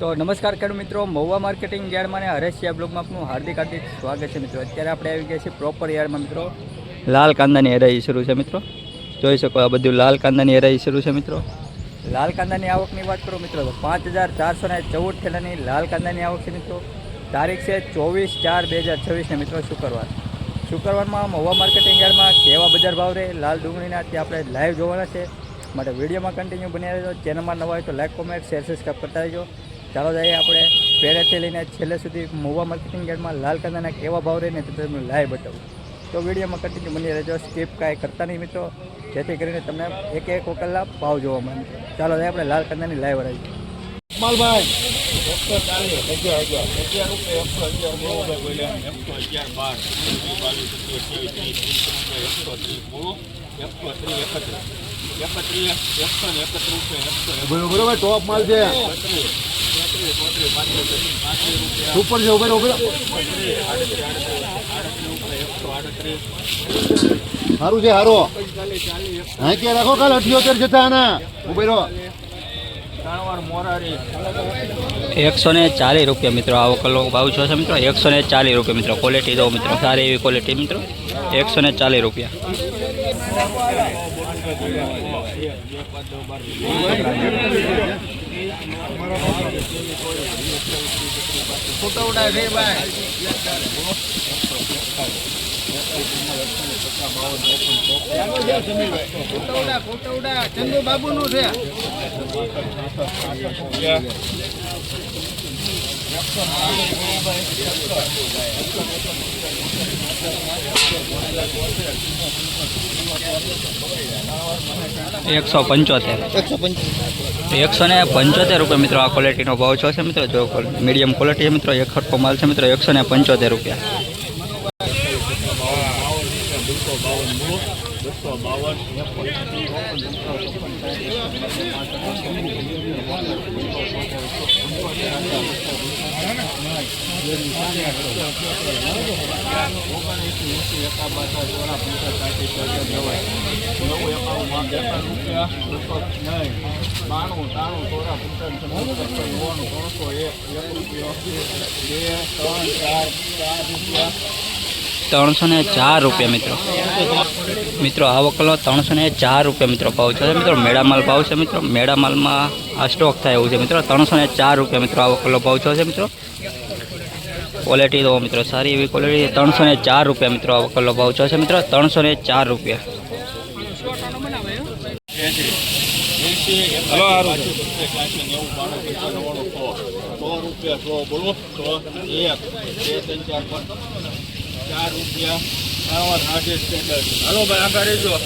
तो नमस्कार खेडूत मित्रों, महुआ मार्केटिंग यार्ड में हरेशिया ब्लॉग में आपનું हार्दिक स्वागत है। मित्रों अत्यारे આપણે આવી ગયા છીએ प्रोपर यार्ड में। मित्रों लाल कांदानी हराई शुरू है। मित्रों જોઈ શકો આ બધું લાલ કાંદાની હરાઈ શરૂ છે। મિત્રો લાલ કાંદાની આવકની વાત કરું મિત્રો તો 5414 થેલાની લાલ કાંદાની આવક છે। મિત્રો તારીખ છે 24/4/2026 ને મિત્રો શુક્રવારમાં મहुआ માર્કેટિંગ યાર્ડમાં કેવા બજાર ભાવ રહે લાલ ડુંગળીના તે આપણે લાઈવ જોવાના છે। માટે વિડીયોમાં કન્ટિન્યુ બન્યા રહેજો। ચેનલમાં નવા હોય તો લાઈક કોમેન્ટ શેર સબસ્ક્રાઈબ કરતા રહેજો। ચાલો જઈએ આપણે પહેલેથી લઈને છેલ્લે સુધી મहुआ માર્કેટિંગ યાર્ડમાં લાલ કાંદાના કેવા ભાવ રહે ને તે તમને લાઈવ બતાવું। તો વિડીયોમાં કન્ટિન્યુ બની રહેજો, સ્કીપ કાંઈ કરતા નહીં મિત્રો, જેથી કરીને તમને એક વકલના ભાવ જોવા મળે। ચાલો જઈએ આપણે લાલ કાંદાની લાઈવ હરાઈ માલભાઈ 131 બરોબર ટોપ માલ છે, સુપર છે। ઉભેરો સારું છે, સારો હા કે રાખો કાલ 78 જતા આના ઉભેરો 140 રૂપિયા મિત્રો આવો કલો ભાવ છો છે। મિત્રો 140 રૂપિયા મિત્રો, ક્વોલિટી દો મિત્રો, સારી એવી ક્વોલિટી મિત્રો। 140 રૂપિયા। ચંદુ બાબુ નું છે। 175 રૂપિયા મિત્રો આ ક્વોલિટીનો ભાવ છે મિત્રો। જો મીડિયમ ક્વોલિટી છે મિત્રો, એક ખરખો માલ છે મિત્રો। 175 રૂપિયા। 304 રૂપિયા મિત્રો આ વકલો 304 રૂપિયા મિત્રો ભાવ છે મિત્રો। મેળામાલ ભાવ છે મિત્રો, મેળામાલમાં આ સ્ટોક થાય એવું છે મિત્રો। 304 રૂપિયા મિત્રો આ વકલો ભાવ છે મિત્રો। ક્વોલિટી દો મિત્રો, સારી એવી ક્વોલિટી। 304 રૂપિયા મિત્રો આ વકલો ભાવ છે મિત્રો। 304 રૂપિયા।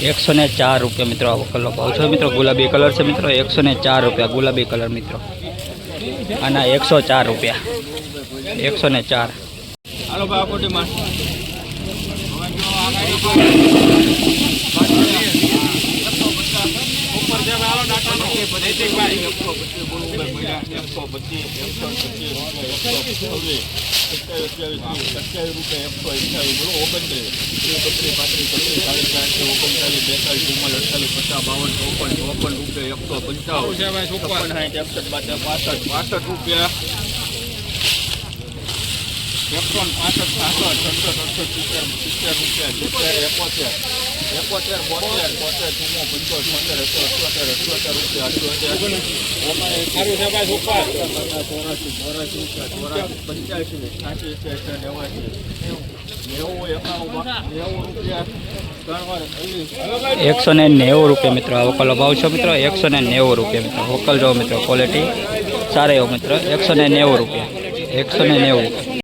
₹104 રૂપિયા મિત્રો આ વકલો ભાવ છે મિત્રો। ગુલાબી કલર છે મિત્રો। 104 રૂપિયા ગુલાબી કલર મિત્રો। આના 104 રૂપિયા। 104। ₹190 રૂપિયા મિત્રો આ વકલો ભાવ છે મિત્રો। 190 રૂપિયા મિત્રો। વકલ જો મિત્રો, ક્વોલિટી સારા એવો મિત્રો। 190 રૂપિયા। 190।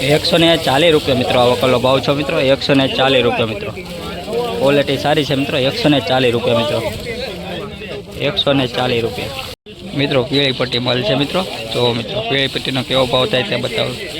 ₹140 રૂપિયા મિત્રો આ વકલો ભાવ છે મિત્રો। 140 રૂપિયા મિત્રો। ક્વોલિટી સારી છે મિત્રો। 140 રૂપિયા મિત્રો। 140 રૂપિયા। મિત્રો પીળી પટ્ટી માલ છે મિત્રો। તો મિત્રો પીળી પટ્ટીનો કેવો ભાવ થાય તે બતાવું।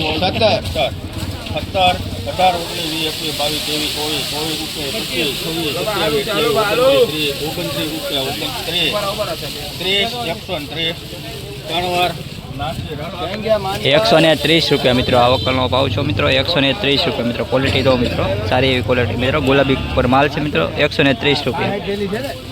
17, 18, 19, 20, 21, 22, 23, 24 રૂપિયા, 25, 26, 27, 28, 29, 30, 130, 3 વાર 130 રૂપિયા મિત્રો આ વકલનો ભાવ છો મિત્રો 130 રૂપિયા મિત્રો ક્વોલિટી દો મિત્રો સારી એવી ક્વોલિટી મિત્રો ગુલાબી પર માલ છે મિત્રો 130 રૂપિયા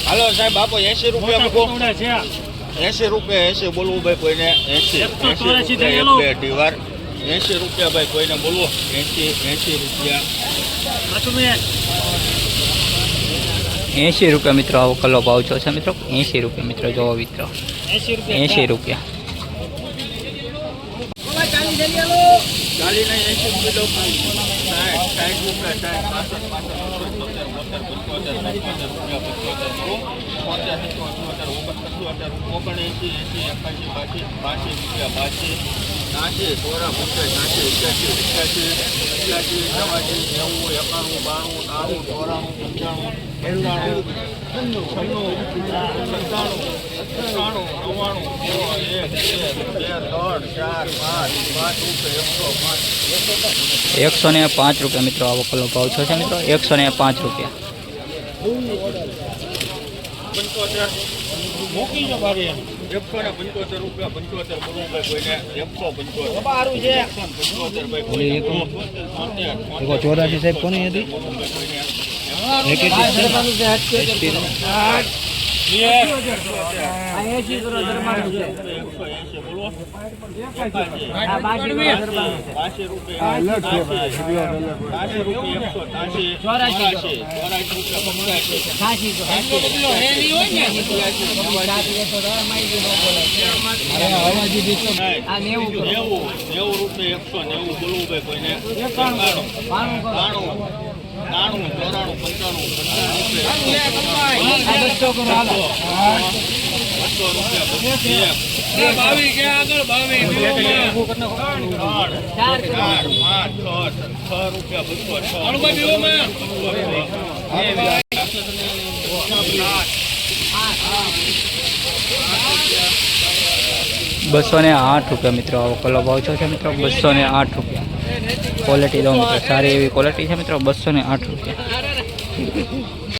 હાલો સાહેબ આપો 80 રૂપિયા મૂકો 80 રૂપિયા 80 બોલવું ભાઈ કોઈને 80 રૂપિયા બે અઢી વાર 80 રૂપિયા ભાઈ કોઈને બોલવો 80 રૂપિયા 80 રૂપિયા મિત્રો આ વકલનો ભાવ છો છે મિત્રો 80 રૂપિયા મિત્રો જોવો મિત્રો 80 રૂપિયા ચાલી નહીં 80 રૂપિયા 60 રૂપિયા 105 રૂપિયા મિત્રો આવો કલો ભાવ છે મિત્રો 105 રૂપિયા. મૂકી જો ભાઈ 175 રૂપિયા 75 બોલવું ભાઈ કોઈને 175 સારું છે 175 ભાઈ કોઈ 84 સાહેબ કોની હતી ₹208 મિત્રો આવો કલો ભાવ છે મિત્રો 208 રૂપિયા. ક્વોલિટી દો મિત્રો સારી એવી ક્વોલિટી છે મિત્રો 208 રૂપિયા.